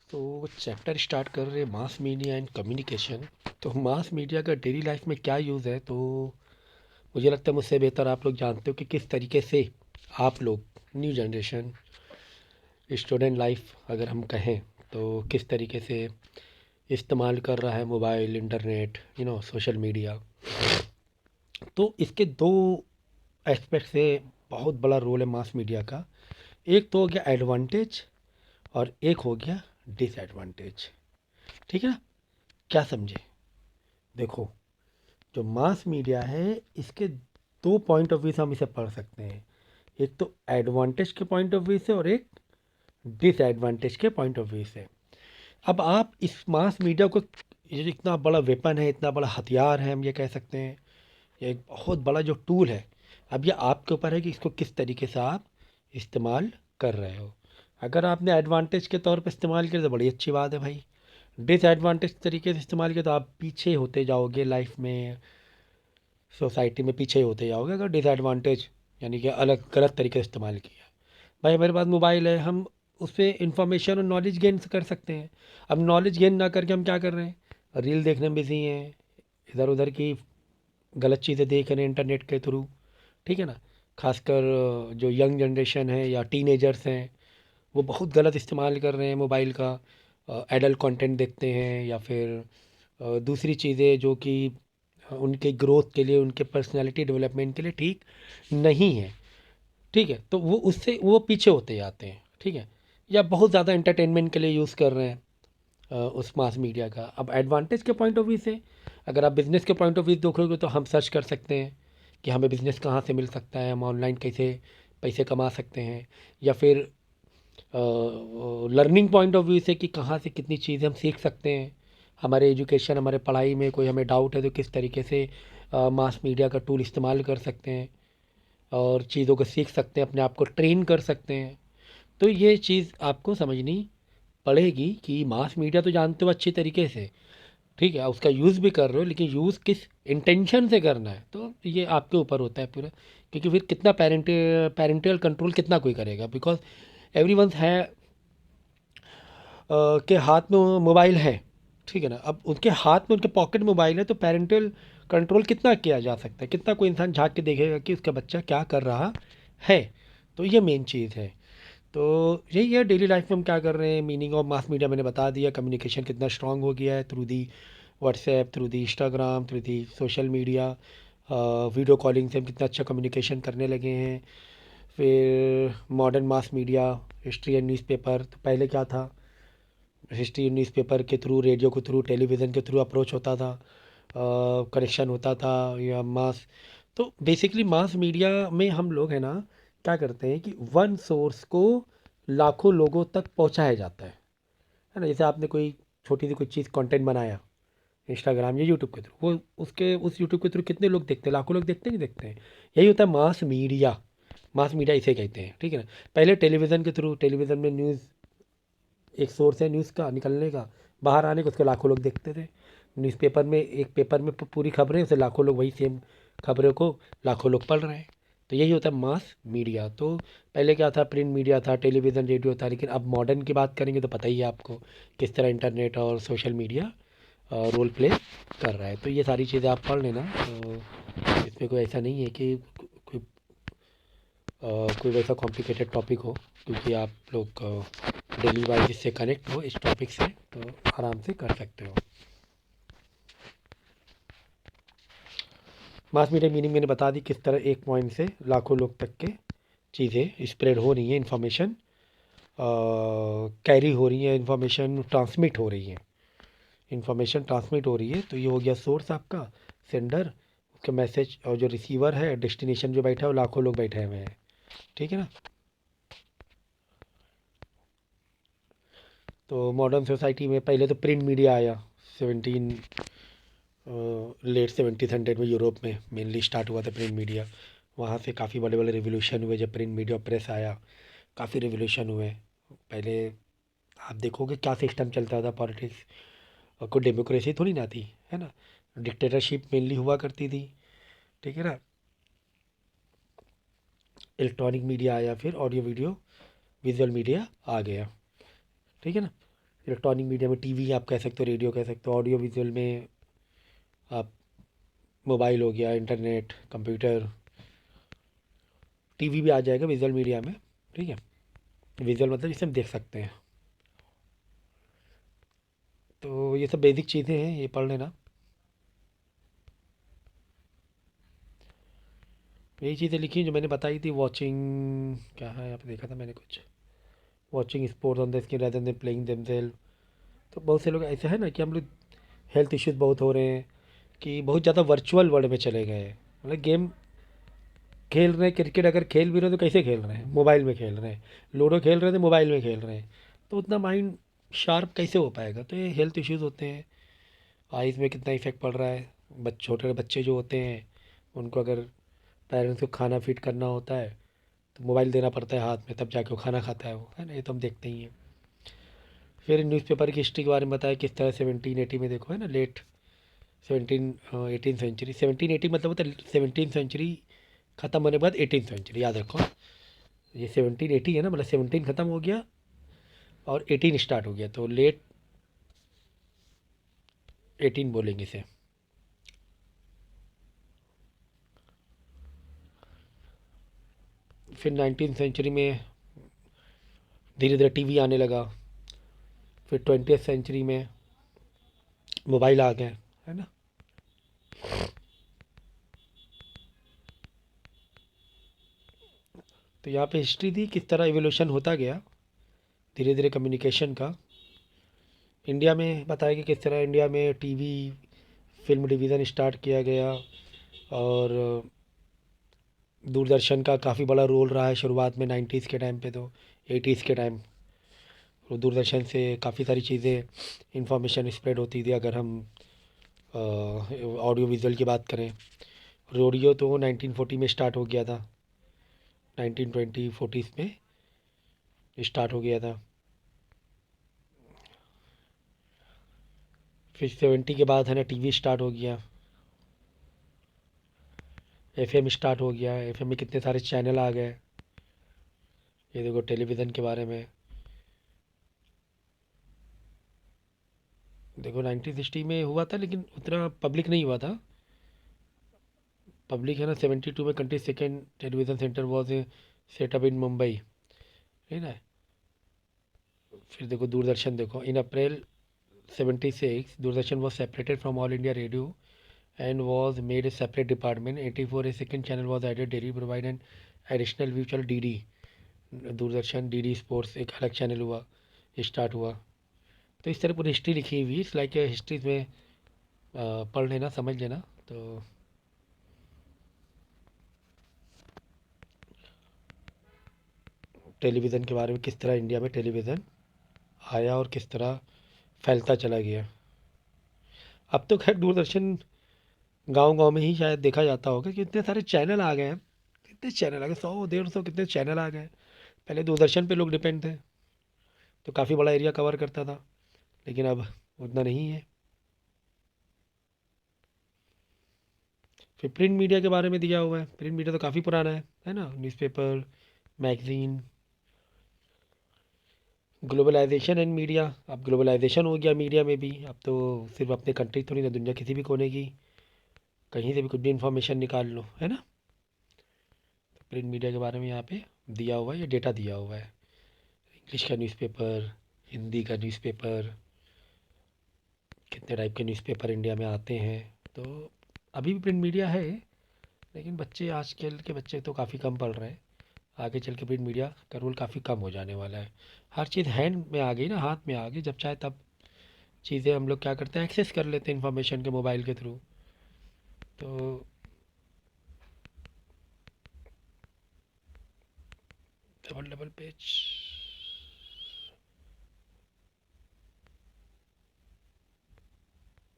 तो chapter start कर रहे मास मीडिया एंड कम्युनिकेशन। तो मास मीडिया का डेली लाइफ में क्या यूज़ है, तो मुझे लगता है मुझसे बेहतर आप लोग जानते हो कि किस तरीके से आप लोग न्यू जनरेशन स्टूडेंट लाइफ अगर हम कहें तो किस तरीके से इस्तेमाल कर रहा है मोबाइल, इंटरनेट, सोशल मीडिया। तो इसके दो एस्पेक्ट से बहुत बड़ा रोल है मास मीडिया का। एक तो हो गया एडवांटेज और एक हो गया डिसएडवांटेज। ठीक है ना? क्या समझे? देखो, जो मास मीडिया है इसके दो पॉइंट ऑफ व्यू से हम इसे पढ़ सकते हैं। एक तो एडवांटेज के पॉइंट ऑफ व्यू से और एक डिसएडवांटेज के पॉइंट ऑफ व्यू से। अब आप इस मास मीडिया को, ये जो इतना बड़ा वेपन है, इतना बड़ा हथियार है, हम ये कह सकते हैं, ये एक बहुत बड़ा जो टूल है। अब ये आपके ऊपर है कि इसको किस तरीके से आप इस्तेमाल कर रहे हो। अगर आपने एडवांटेज के तौर पर इस्तेमाल किया तो बड़ी अच्छी बात है भाई। डिसएडवांटेज तरीके से इस्तेमाल किया तो आप पीछे होते जाओगे लाइफ में, सोसाइटी में पीछे होते जाओगे अगर डिसएडवांटेज यानी कि अलग गलत तरीके से इस्तेमाल किया। भाई हमारे पास मोबाइल है, हम उस पर इंफॉर्मेशन और नॉलेज गेन कर सकते हैं। अब नॉलेज गेन ना करके हम क्या कर रहे हैं, रील देखने में बिजी हैं, इधर उधर की गलत चीज़ें देख रहे हैं इंटरनेट के थ्रू। ठीक है ना? खासकर जो यंग जनरेशन है या टीनेजर्स हैं, वो बहुत गलत इस्तेमाल कर रहे हैं मोबाइल का। एडल्ट कंटेंट देखते हैं या फिर दूसरी चीज़ें जो कि उनके ग्रोथ के लिए, उनके पर्सनालिटी डेवलपमेंट के लिए ठीक नहीं है। ठीक है? तो वो उससे वो पीछे होते जाते हैं। ठीक है? या बहुत ज़्यादा एंटरटेनमेंट के लिए यूज़ कर रहे हैं उस मास मीडिया का। अब एडवांटेज के पॉइंट ऑफ व्यू से, अगर आप बिज़नेस के पॉइंट ऑफ व्यू देखोगे तो हम सर्च कर सकते हैं कि हमें बिज़नेस कहाँ से मिल सकता है, हम ऑनलाइन कैसे पैसे कमा सकते हैं। या फिर लर्निंग पॉइंट ऑफ व्यू से कि कहाँ से कितनी चीज़ें हम सीख सकते हैं। हमारे एजुकेशन, हमारे पढ़ाई में कोई हमें डाउट है तो किस तरीके से मास मीडिया का टूल इस्तेमाल कर सकते हैं और चीज़ों को सीख सकते हैं, अपने आप को ट्रेन कर सकते हैं। तो ये चीज़ आपको समझनी पड़ेगी कि मास मीडिया तो जानते हो अच्छी तरीके से, ठीक है, उसका यूज़ भी कर रहे हो, लेकिन यूज़ किस इंटेंशन से करना है तो ये आपके ऊपर होता है पूरा। क्योंकि फिर कितना पेरेंटल कंट्रोल कितना कोई करेगा, बिकॉज एवरी है के हाथ में मोबाइल है। ठीक है ना? अब उनके हाथ में, उनके पॉकेट मोबाइल है, तो पेरेंटल कंट्रोल कितना किया जा सकता है, कितना कोई इंसान झांक के देखेगा कि उसका बच्चा क्या कर रहा है। तो ये मेन चीज़ है। तो यही है डेली लाइफ में हम क्या कर रहे हैं। मीनिंग ऑफ मास मीडिया मैंने बता दिया, कम्युनिकेशन कितना स्ट्रांग हो गया है through the WhatsApp, through the Instagram, through the social media. Video calling से हम कितना अच्छा कम्युनिकेशन करने लगे हैं। फिर modern mass media, history and newspaper. तो पहले क्या था, हिस्ट्री न्यूज़पेपर के थ्रू, रेडियो के थ्रू, टेलीविज़न के थ्रू अप्रोच होता था, कनेक्शन होता था या मास। तो बेसिकली मास मीडिया में हम लोग है ना, क्या करते हैं कि वन सोर्स को लाखों लोगों तक पहुंचाया जाता है ना? जैसे आपने कोई छोटी सी कोई चीज़ कंटेंट बनाया इंस्टाग्राम या यूट्यूब के थ्रू, वो उसके उस यूट्यूब के थ्रू कितने लोग देखते हैं, लाखों लोग देखते हैं कि देखते हैं। यही होता है मास मीडिया। मास मीडिया इसे कहते हैं। ठीक है ना? पहले टेलीविज़न के थ्रू, टेलीविज़न में न्यूज़ एक सोर्स है न्यूज़ का निकलने का, बाहर आने को, उसको लाखों लोग देखते थे। न्यूज़पेपर में, एक पेपर में पूरी खबरें, उसे लाखों लोग वही सेम खबरों को लाखों लोग पढ़ रहे हैं। तो यही होता है मास मीडिया। तो पहले क्या था, प्रिंट मीडिया था, टेलीविज़न, रेडियो था, लेकिन अब मॉडर्न की बात करेंगे तो पता ही है आपको किस तरह इंटरनेट और सोशल मीडिया रोल प्ले कर रहा है। तो ये सारी चीज़ें आप पढ़ लेना। तो इसमें कोई ऐसा नहीं है कि कोई वैसा कॉम्प्लिकेटेड टॉपिक हो, क्योंकि आप लोग डेली वाइज इससे कनेक्ट हो इस टॉपिक से, तो आराम से कर सकते हो। मास मीडिया मीनिंग मैंने बता दी, किस तरह एक पॉइंट से लाखों लोग तक के चीज़ें स्प्रेड हो रही हैं, इन्फॉर्मेशन कैरी हो रही है, इन्फॉर्मेशन ट्रांसमिट हो रही है, इन्फॉर्मेशन ट्रांसमिट हो रही है। तो ये हो गया सोर्स आपका, सेंडर, उसका मैसेज, और जो रिसीवर है, डेस्टिनेशन जो बैठा है वो लाखों लोग बैठे हुए हैं। ठीक है ना? तो मॉडर्न सोसाइटी में पहले तो प्रिंट मीडिया आया, 17 लेट 1700 में यूरोप में मेनली स्टार्ट हुआ था प्रिंट मीडिया। वहाँ से काफ़ी बड़े बड़े रिवोल्यूशन हुए जब प्रिंट मीडिया प्रेस आया। काफ़ी रिवोल्यूशन हुए। पहले आप देखोगे क्या सिस्टम चलता था पॉलिटिक्स, और कोई डेमोक्रेसी थोड़ी ना थी, है ना? डिक्टेटरशिप मेनली हुआ करती थी। ठीक है ना? इलेक्ट्रॉनिक मीडिया आया, फिर ऑडियो वीडियो विजुअल मीडिया आ गया। ठीक है ना? इलेक्ट्रॉनिक मीडिया में टीवी आप कह सकते हो, रेडियो कह सकते हो, ऑडियो विजुअल में आप मोबाइल हो गया, इंटरनेट, कंप्यूटर, टीवी भी आ जाएगा विजुअल मीडिया में। ठीक है, विजुअल मतलब जिसे हम देख सकते हैं। तो ये सब बेसिक चीज़ें हैं, ये पढ़ लेना। यही चीज़ें लिखी जो मैंने बताई थी। वॉचिंग क्या है, यहाँ पे देखा था मैंने कुछ, watching sports on the screen rather than playing themselves. तो बहुत से लोग ऐसे हैं ना कि हम लोग हेल्थ इश्यूज बहुत हो रहे हैं कि बहुत ज़्यादा वर्चुअल वर्ल्ड में चले गए हैं। मतलब गेम खेल रहे हैं, क्रिकेट अगर खेल भी रहे हैं तो कैसे खेल रहे हैं, मोबाइल में खेल रहे हैं। लूडो खेल रहे हैं तो मोबाइल में खेल रहे हैं। तो उतना माइंड शार्प कैसे हो पाएगा। तो ये हेल्थ इश्यूज़ होते हैं। आइज़ में कितना इफेक्ट पड़ रहा है। छोटे बच्चे जो होते हैं उनको अगर पेरेंट्स को खाना फीड करना होता है तो मोबाइल देना पड़ता है हाथ में, तब जाके वो खाना खाता है वो, है ना। ये तो हम देखते ही हैं। फिर न्यूज़पेपर की हिस्ट्री के बारे में बताया किस तरह 1780 में, देखो है ना, लेट 17 18 सेंचुरी, 1780 मतलब होता है 17 सेंचुरी ख़त्म होने के बाद 18 सेंचुरी, याद रखो। ये 1780 है ना, मतलब 17 ख़त्म हो गया और 18 स्टार्ट हो गया, तो लेट 18 बोलेंगे इसे। फिर 19 सेंचुरी में धीरे धीरे टीवी आने लगा। फिर 20th सेंचुरी में मोबाइल आ गए, है ना। तो यहाँ पे हिस्ट्री थी किस तरह एवोल्यूशन होता गया धीरे धीरे कम्युनिकेशन का। इंडिया में बताया कि किस तरह इंडिया में टीवी फिल्म डिवीज़न स्टार्ट किया गया। और दूरदर्शन का काफ़ी बड़ा रोल रहा है शुरुआत में, 90s के टाइम पे, तो 80s के टाइम दूरदर्शन से काफ़ी सारी चीज़ें, इंफॉर्मेशन स्प्रेड होती थी। अगर हम ऑडियो विजुअल की बात करें, रेडियो तो 1940 में स्टार्ट हो गया था, 1920 40s में स्टार्ट हो गया था। फिर 70 के बाद है ना टीवी स्टार्ट हो गया, एफएम स्टार्ट हो गया, एफएम में कितने सारे चैनल आ गए। ये देखो टेलीविज़न के बारे में देखो, 1960 में हुआ था लेकिन उतना पब्लिक नहीं हुआ था। पब्लिक है ना 72 में country second television centre was set up in Mumbai, है ना। फिर देखो दूरदर्शन, देखो in April 76 Doordarshan was separated from All India Radio and was made a separate department. 84 a second channel was added daily provide an additional view, चल DD Doordarshan, DD sports एक अलग channel हुआ, start हुआ। तो इस तरह पूरी हिस्ट्री लिखी हुई, इट्स लाइक हिस्ट्री में पढ़ लेना, समझ लेना। तो टेलीविज़न के बारे में किस तरह इंडिया में टेलीविज़न आया और किस तरह फैलता चला गया। अब तो खैर दूरदर्शन गांव गांव में ही शायद देखा जाता होगा कि इतने सारे चैनल आ गए हैं। कितने चैनल आ गए, 100 150 कितने चैनल आ गए। पहले दूरदर्शन पे लोग डिपेंड थे तो काफ़ी बड़ा एरिया कवर करता था, लेकिन अब उतना नहीं है। फिर प्रिंट मीडिया के बारे में दिया हुआ है। प्रिंट मीडिया तो काफ़ी पुराना है ना, newspaper, magazine. Globalization and media, अब ग्लोबलाइजेशन हो गया मीडिया में भी। अब तो सिर्फ अपने कंट्री थोड़ी ना, दुनिया किसी भी कोने की कहीं से भी कुछ भी इंफॉर्मेशन निकाल लो, है ना। तो प्रिंट मीडिया के बारे में यहाँ पे दिया हुआ है, ये डेटा दिया हुआ है। इंग्लिश का न्यूज़पेपर, हिंदी का न्यूज़पेपर, कितने टाइप के न्यूज़पेपर इंडिया में आते हैं। तो अभी भी प्रिंट मीडिया है, लेकिन बच्चे आजकल के बच्चे तो काफ़ी कम पढ़ रहे हैं। आगे चल के प्रिंट मीडिया का रोल काफ़ी कम हो जाने वाला है। हर चीज़ हैंड में आ गई ना, हाथ में आ गई, जब चाहे तब चीज़ें हम लोग क्या करते हैं, एक्सेस कर लेते हैं इन्फॉर्मेशन के मोबाइल के थ्रू। तो डबल डबल पेज,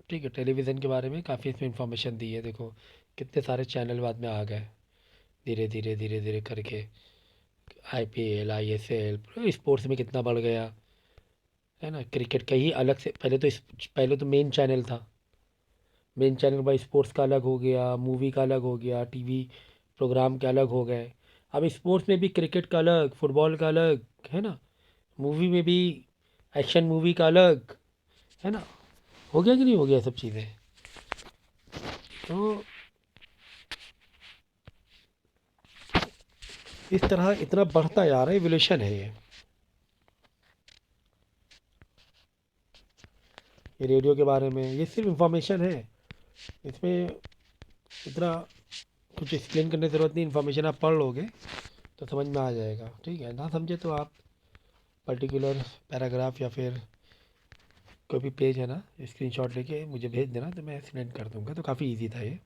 ठीक है। टेलीविज़न के बारे में काफ़ी इसमें इंफॉर्मेशन दी है, देखो कितने सारे चैनल बाद में आ गए धीरे धीरे धीरे धीरे करके। आईपीएल, आईएसएल, स्पोर्ट्स में कितना बढ़ गया, है ना। क्रिकेट का ही अलग से, पहले तो मेन चैनल था। मेन चैनल के बाद स्पोर्ट्स का अलग हो गया, मूवी का अलग हो गया, टीवी प्रोग्राम के अलग हो गए। अब स्पोर्ट्स में भी क्रिकेट का अलग, फुटबॉल का अलग, है ना। मूवी में भी एक्शन मूवी का अलग, है ना। हो गया कि नहीं हो गया सब चीज़ें। तो इस तरह इतना बढ़ता जा रहा है, एवोल्यूशन है ये रेडियो के बारे में। ये सिर्फ इंफॉर्मेशन है, इसमें इतना कुछ एक्सप्लेन करने की ज़रूरत नहीं। इन्फॉर्मेशन आप पढ़ लोगे तो समझ में आ जाएगा, ठीक है। ना समझे तो आप पर्टिकुलर पैराग्राफ या फिर कोई भी पेज है ना, स्क्रीनशॉट लेके मुझे भेज देना, तो मैं एक्सप्लेन कर दूंगा। तो काफ़ी इजी था ये।